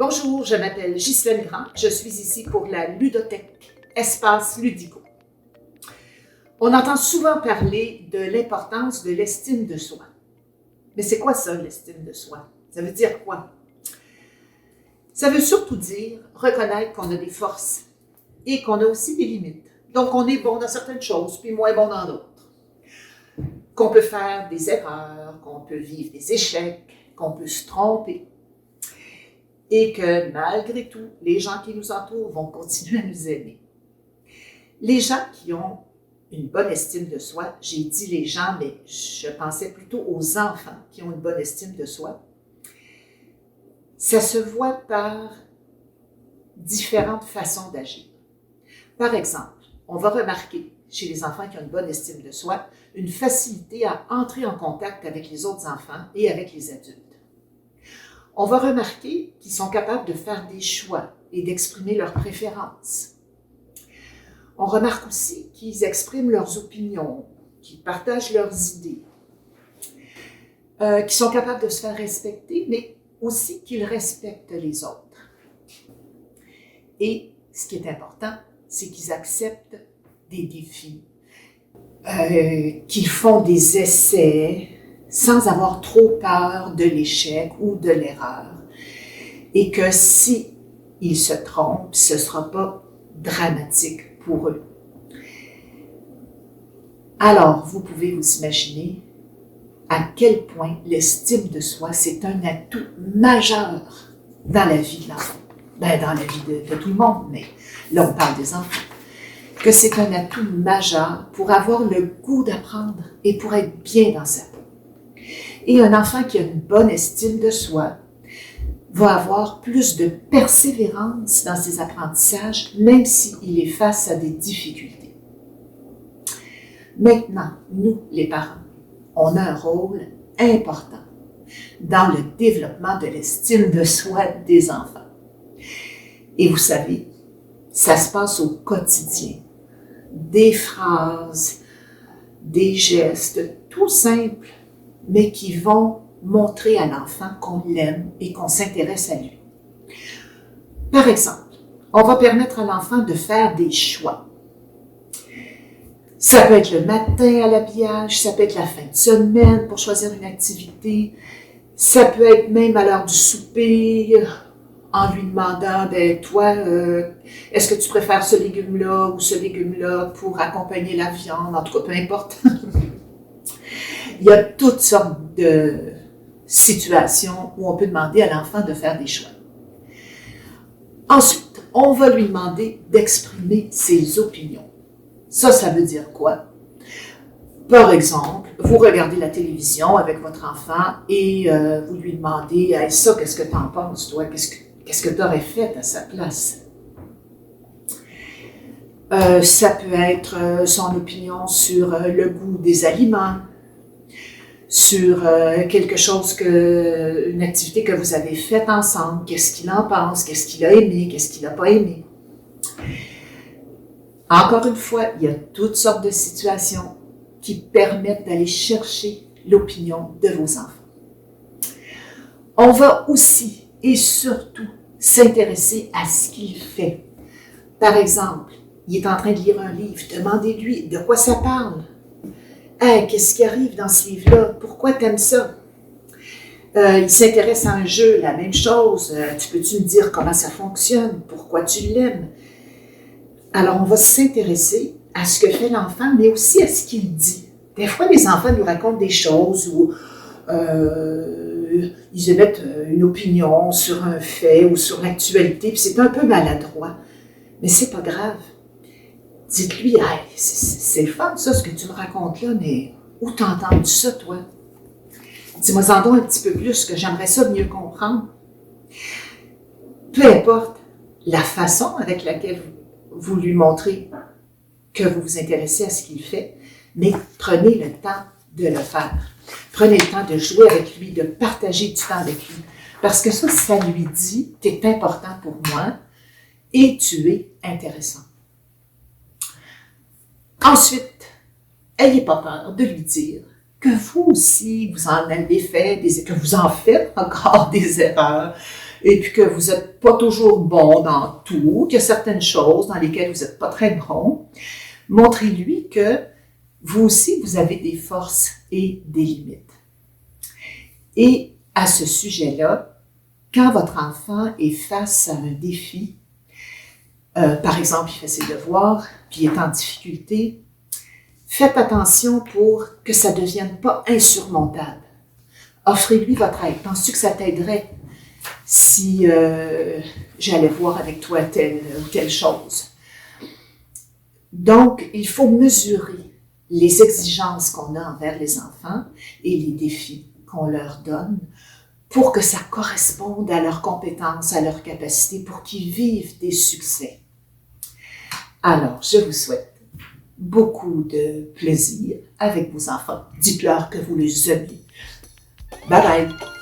Bonjour, je m'appelle Ghislaine Grand. Je suis ici pour la ludothèque Espace Ludico. On entend souvent parler de l'importance de l'estime de soi. Mais c'est quoi ça, l'estime de soi? Ça veut dire quoi? Ça veut surtout dire reconnaître qu'on a des forces et qu'on a aussi des limites. Donc, on est bon dans certaines choses, puis moins bon dans d'autres. Qu'on peut faire des erreurs, qu'on peut vivre des échecs, qu'on peut se tromper. Et que malgré tout, les gens qui nous entourent vont continuer à nous aimer. Les gens qui ont une bonne estime de soi, j'ai dit les gens, mais je pensais plutôt aux enfants qui ont une bonne estime de soi, ça se voit par différentes façons d'agir. Par exemple, on va remarquer chez les enfants qui ont une bonne estime de soi, une facilité à entrer en contact avec les autres enfants et avec les adultes. On va remarquer qu'ils sont capables de faire des choix et d'exprimer leurs préférences. On remarque aussi qu'ils expriment leurs opinions, qu'ils partagent leurs idées, qu'ils sont capables de se faire respecter, mais aussi qu'ils respectent les autres. Et ce qui est important, c'est qu'ils acceptent des défis, qu'ils font des essais, sans avoir trop peur de l'échec ou de l'erreur. Et que si ils se trompent, ce ne sera pas dramatique pour eux. Alors, vous pouvez vous imaginer à quel point l'estime de soi, c'est un atout majeur dans la vie de l'enfant. Ben, dans la vie de tout le monde, mais là, on parle des enfants. Que c'est un atout majeur pour avoir le goût d'apprendre et pour être bien dans sa peau. Et un enfant qui a une bonne estime de soi va avoir plus de persévérance dans ses apprentissages, même s'il est face à des difficultés. Maintenant, nous, les parents, on a un rôle important dans le développement de l'estime de soi des enfants. Et vous savez, ça se passe au quotidien. Des phrases, des gestes tout simples, mais qui vont montrer à l'enfant qu'on l'aime et qu'on s'intéresse à lui. Par exemple, on va permettre à l'enfant de faire des choix. Ça peut être le matin à l'habillage, ça peut être la fin de semaine pour choisir une activité, ça peut être même à l'heure du souper, en lui demandant, ben toi, est-ce que tu préfères ce légume-là ou ce légume-là pour accompagner la viande, en tout cas, peu importe. Il y a toutes sortes de situations où on peut demander à l'enfant de faire des choix. Ensuite, on va lui demander d'exprimer ses opinions. Ça veut dire quoi? Par exemple, vous regardez la télévision avec votre enfant et vous lui demandez hey, « ça, qu'est-ce que tu en penses, toi? Qu'est-ce que tu aurais fait à sa place? » Ça peut être son opinion sur le goût des aliments, sur quelque chose une activité que vous avez faite ensemble, qu'est-ce qu'il en pense, qu'est-ce qu'il a aimé, qu'est-ce qu'il n'a pas aimé. Encore une fois, il y a toutes sortes de situations qui permettent d'aller chercher l'opinion de vos enfants. On va aussi et surtout s'intéresser à ce qu'il fait. Par exemple, il est en train de lire un livre, demandez-lui de quoi ça parle. Hey, qu'est-ce qui arrive dans ce livre-là? Pourquoi tu aimes ça? Il s'intéresse à un jeu, la même chose. Peux-tu me dire comment ça fonctionne? Pourquoi tu l'aimes? Alors, on va s'intéresser à ce que fait l'enfant, mais aussi à ce qu'il dit. Des fois, les enfants nous racontent des choses où ils émettent une opinion sur un fait ou sur l'actualité, puis c'est un peu maladroit. Mais c'est pas grave. Dites-lui, hey, c'est le fun ça, ce que tu me racontes là, mais où t'as entendu ça, toi? Dis-moi en donc un petit peu plus, que j'aimerais ça mieux comprendre. Peu importe la façon avec laquelle vous lui montrez que vous vous intéressez à ce qu'il fait, mais prenez le temps de le faire. Prenez le temps de jouer avec lui, de partager du temps avec lui. Parce que ça lui dit, tu es important pour moi et tu es intéressant. Ensuite, n'ayez pas peur de lui dire que vous aussi, vous en avez fait, que vous en faites encore des erreurs et puis que vous n'êtes pas toujours bon dans tout, qu'il y a certaines choses dans lesquelles vous n'êtes pas très bon, montrez-lui que vous aussi, vous avez des forces et des limites. Et à ce sujet-là, quand votre enfant est face à un défi, par exemple, il fait ses devoirs, puis il est en difficulté, faites attention pour que ça ne devienne pas insurmontable. Offrez-lui votre aide. Penses-tu que ça t'aiderait si j'allais voir avec toi telle ou telle chose? Donc, il faut mesurer les exigences qu'on a envers les enfants et les défis qu'on leur donne pour que ça corresponde à leurs compétences, à leurs capacités, pour qu'ils vivent des succès. Alors, je vous souhaite beaucoup de plaisir avec vos enfants. Dites-leur que vous les aimez. Bye bye!